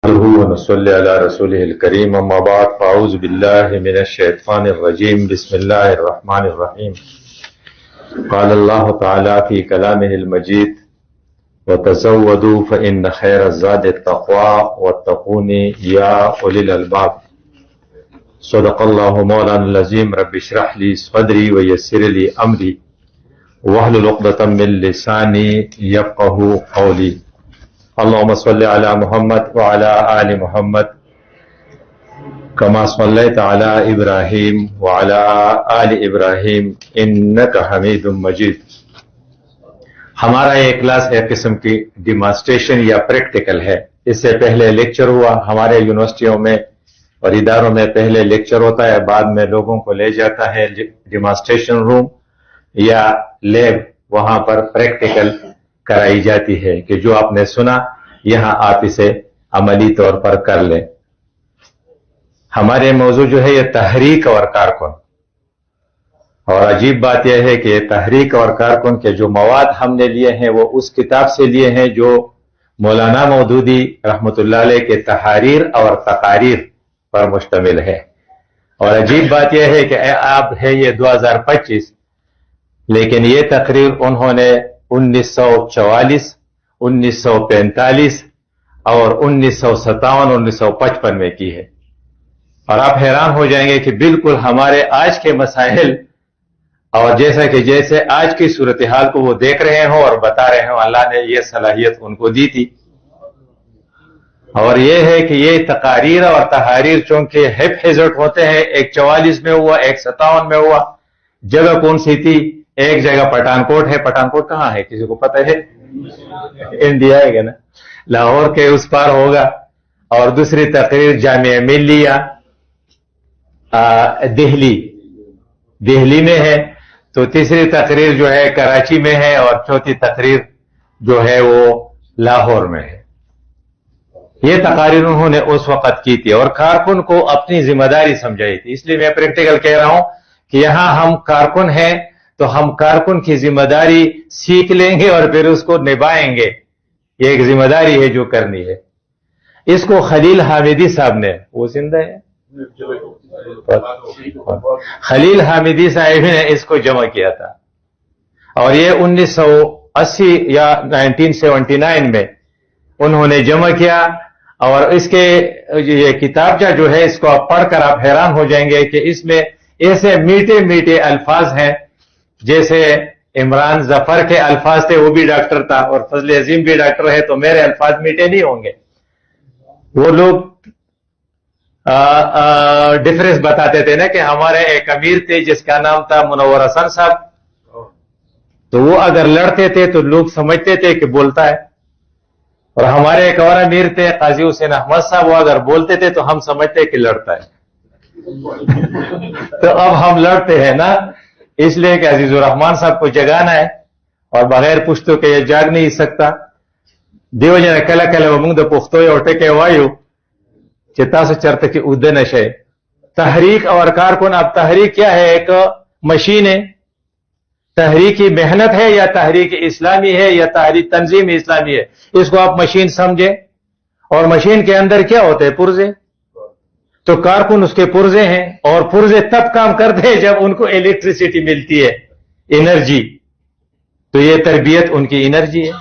ونصلي على رسوله الكريم أما بعد فأعوذ بالله من الشيطان الرجيم بسم الله الرحمن الرحيم قال الله تعالى في كلامه المجيد وتزودوا فإن خير الزاد التقوى واتقوني يا أولي الألباب صدق الله مولانا العظيم رب اشرح لي صدري ويسر لي أمري واحلل عقدة من لساني يفقهوا قولي اللهم صل على محمد وعلى آل محمد كما صليت على إبراهيم وعلى آل إبراهيم إنك حميد مجيد. ہمارا یہ کلاس ایک قسم کی ڈیمانسٹریشن یا پریکٹیکل ہے. اس سے پہلے لیکچر ہوا ہمارے یونیورسٹیوں میں اور اداروں میں. پہلے لیکچر ہوتا ہے, بعد میں لوگوں کو لے جاتا ہے ڈیمانسٹریشن روم یا لیب, وہاں پر پریکٹیکل کرائی جاتی ہے کہ جو آپ نے سنا یہاں آپ اسے عملی طور پر کر لیں. ہمارے موضوع جو ہے یہ تحریک اور کارکن, اور عجیب بات یہ ہے کہ یہ تحریک اور کارکن کے جو مواد ہم نے لیے ہیں وہ اس کتاب سے لیے ہیں جو مولانا مودودی رحمۃ اللہ علیہ کے تحاریر اور تقاریر پر مشتمل ہے. اور عجیب بات یہ ہے کہ اب ہے یہ 2025, لیکن یہ تقریر انہوں نے 1944, 1945 اور 1957, 1955 میں کی ہے. اور آپ حیران ہو جائیں گے کہ بالکل ہمارے آج کے مسائل اور جیسے آج کی صورتحال کو وہ دیکھ رہے ہوں اور بتا رہے ہوں, اللہ نے یہ صلاحیت ان کو دی تھی. اور یہ ہے کہ یہ تقاریر اور تحاریر چونکہ حفظ ہوتے ہیں, ایک 44 میں ہوا, ایک 57 میں ہوا. جگہ کون سی تھی؟ ایک جگہ پٹھان کوٹ ہے. پٹھان کوٹ کہاں ہے, کسی کو پتہ ہے؟ انڈیا ہے نا, لاہور کے اس پار ہوگا. اور دوسری تقریر جامعہ ملیہ دہلی میں ہے. تو تیسری تقریر جو ہے کراچی میں ہے, اور چوتھی تقریر جو ہے وہ لاہور میں ہے. یہ تقاریر انہوں نے اس وقت کی تھی اور کارکن کو اپنی ذمہ داری سمجھائی تھی. اس لیے میں پریکٹیکل کہہ رہا ہوں کہ یہاں ہم کارکن ہیں تو ہم کارکن کی ذمہ داری سیکھ لیں گے اور پھر اس کو نبھائیں گے. یہ ایک ذمہ داری ہے جو کرنی ہے. اس کو خلیل حامدی صاحب نے, وہ زندہ ہے, خلیل حامدی صاحب نے اس کو جمع کیا تھا. اور یہ 1980 یا 1979 میں انہوں نے جمع کیا. اور اس کے یہ کتابچہ جو ہے اس کو آپ پڑھ کر آپ حیران ہو جائیں گے کہ اس میں ایسے میٹھے میٹھے الفاظ ہیں. جیسے عمران ظفر کے الفاظ تھے, وہ بھی ڈاکٹر تھا, اور فضل عظیم بھی ڈاکٹر ہے, تو میرے الفاظ میٹھے نہیں ہوں گے. وہ لوگ ڈفرنس بتاتے تھے نا کہ ہمارے ایک امیر تھے جس کا نام تھا منور حسن صاحب, تو وہ اگر لڑتے تھے تو لوگ سمجھتے تھے کہ بولتا ہے. اور ہمارے ایک اور امیر تھے قاضی حسین احمد صاحب, وہ اگر بولتے تھے تو ہم سمجھتے کہ لڑتا ہے. تو اب ہم لڑتے ہیں نا, اس لیے کہ عزیز الرحمان صاحب کو جگانا ہے, اور بغیر پشتو کے یہ جاگ نہیں سکتا. دیو جن کله کله موږ د پښتو یو ټکی وایو چې تاسو چرته کې اوده نشئ. تحریک اور کارکن, اب تحریک کیا ہے؟ ایک مشین ہے. تحریکی محنت ہے یا تحریک اسلامی ہے یا تحریک تنظیم اسلامی ہے, اس کو آپ مشین سمجھے. اور مشین کے اندر کیا ہوتے ہیں؟ پرزے. تو کارکن اس کے پرزے ہیں, اور پرزے تب کام کرتے ہیں جب ان کو الیکٹریسٹی ملتی ہے, انرجی. تو یہ تربیت ان کی انرجی ہے.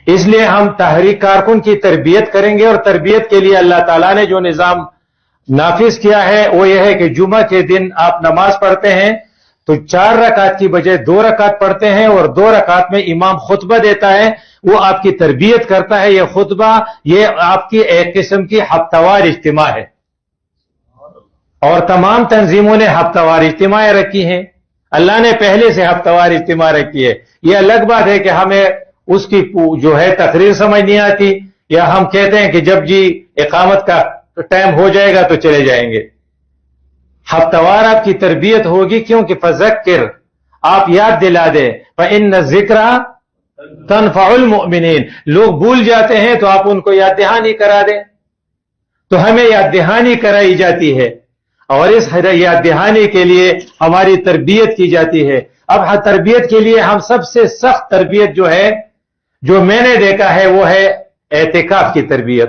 اس لیے ہم تحریک کارکن کی تربیت کریں گے. اور تربیت کے لیے اللہ تعالیٰ نے جو نظام نافذ کیا ہے وہ یہ ہے کہ جمعہ کے دن آپ نماز پڑھتے ہیں تو 4 رکعت کی بجائے 2 رکعت پڑھتے ہیں, اور 2 رکعت میں امام خطبہ دیتا ہے, وہ آپ کی تربیت کرتا ہے. یہ خطبہ یہ آپ کی ایک قسم کی ہفتہ وار اجتماع ہے, اور تمام تنظیموں نے ہفتہ وار اجتماع رکھی ہیں. اللہ نے پہلے سے ہفتہ وار اجتماع رکھی ہے. یہ الگ بات ہے کہ ہمیں اس کی جو ہے تقریر سمجھ نہیں آتی, یا ہم کہتے ہیں کہ جب جی اقامت کا ٹائم ہو جائے گا تو چلے جائیں گے. ہفتہ وار آپ کی تربیت ہوگی, کیونکہ فذکر, آپ یاد دلا دیں, فإن الذکر تنفع المؤمنین. لوگ بھول جاتے ہیں تو آپ ان کو یاد دہانی کرا دیں. تو ہمیں یاد دہانی کرائی جاتی ہے, اور اس یاد دہانی کے لیے ہماری تربیت کی جاتی ہے. اب تربیت کے لیے ہم سب سے سخت تربیت جو ہے, جو میں نے دیکھا ہے, وہ ہے اعتکاف کی تربیت.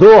2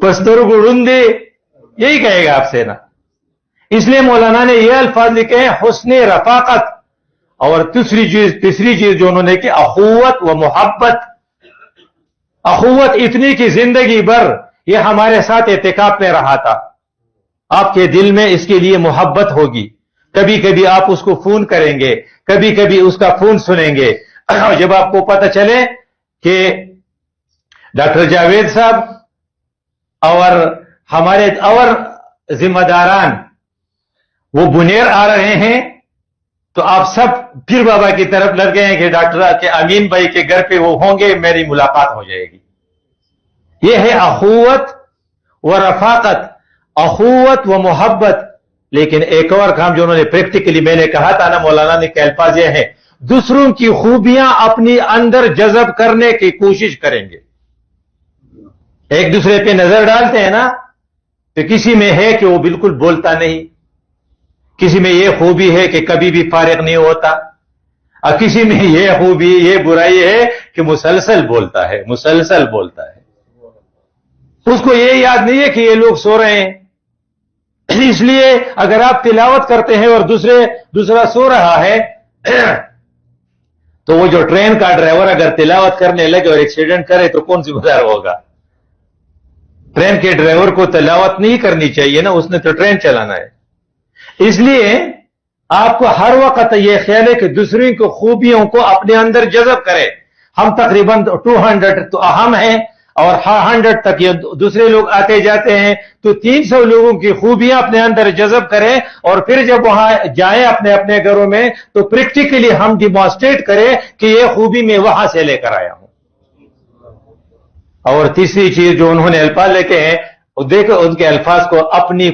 پستر گڑن دے، یہی کہے گا آپ سے نا. اس لیے مولانا نے یہ الفاظ لکھے ہیں حسن رفاقت، اور تیسری چیز جو انہوں نے کہ اخوت و محبت. اخوت اتنی کہ زندگی بھر یہ ہمارے ساتھ اعتکاف میں رہا تھا، آپ کے دل میں اس کے لیے محبت ہوگی. کبھی کبھی آپ اس کو فون کریں گے، کبھی کبھی اس کا فون سنیں گے. جب آپ کو پتہ چلے کہ ڈاکٹر جاوید صاحب اور ہمارے اور ذمہ داران وہ بنیر آ رہے ہیں، تو آپ سب پھر بابا کی طرف لڑ گئے ہیں کہ ڈاکٹر کے امین بھائی کے گھر پہ وہ ہوں گے، میری ملاقات ہو جائے گی. یہ ہے اخوت و رفاقت، اخوت و محبت. لیکن ایک اور کام جو انہوں نے پریکٹیکلی، میں نے کہا تھا نا مولانا نے کہ الفاظ یہ ہے، دوسروں کی خوبیاں اپنی اندر جذب کرنے کی کوشش کریں گے. ایک دوسرے پہ نظر ڈالتے ہیں نا، تو کسی میں ہے کہ وہ بالکل بولتا نہیں، کسی میں یہ خوبی ہے کہ کبھی بھی فارغ نہیں ہوتا، اور کسی میں یہ خوبی، یہ برائی ہے کہ مسلسل بولتا ہے، مسلسل بولتا ہے. اس کو یہ یاد نہیں ہے کہ یہ لوگ سو رہے ہیں. اس لیے اگر آپ تلاوت کرتے ہیں اور دوسرا سو رہا ہے، تو وہ جو ٹرین کا ڈرائیور اگر تلاوت کرنے لگے اور ایکسیڈنٹ کرے تو کون ذمہ دار ہوگا؟ ٹرین کے ڈرائیور کو تلاوت نہیں کرنی چاہیے نا، اس نے تو ٹرین چلانا ہے. اس لیے آپ کو ہر وقت یہ خیال ہے کہ دوسروں کی خوبیوں کو اپنے اندر جذب کرے. ہم تقریباً 200 تو اہم ہیں، اور 100 تک یہ دوسرے لوگ آتے جاتے ہیں، تو 300 لوگوں کی خوبیاں اپنے اندر جذب کریں، اور پھر جب وہاں جائیں اپنے اپنے گھروں میں تو پریکٹیکلی ہم ڈیمانسٹریٹ کریں کہ یہ خوبی میں وہاں سے لے کر آیا ہوں. اور تیسری چیز جو انہوں نے الفاظ لکھے ہیں، دیکھو ان کے الفاظ کو اپنی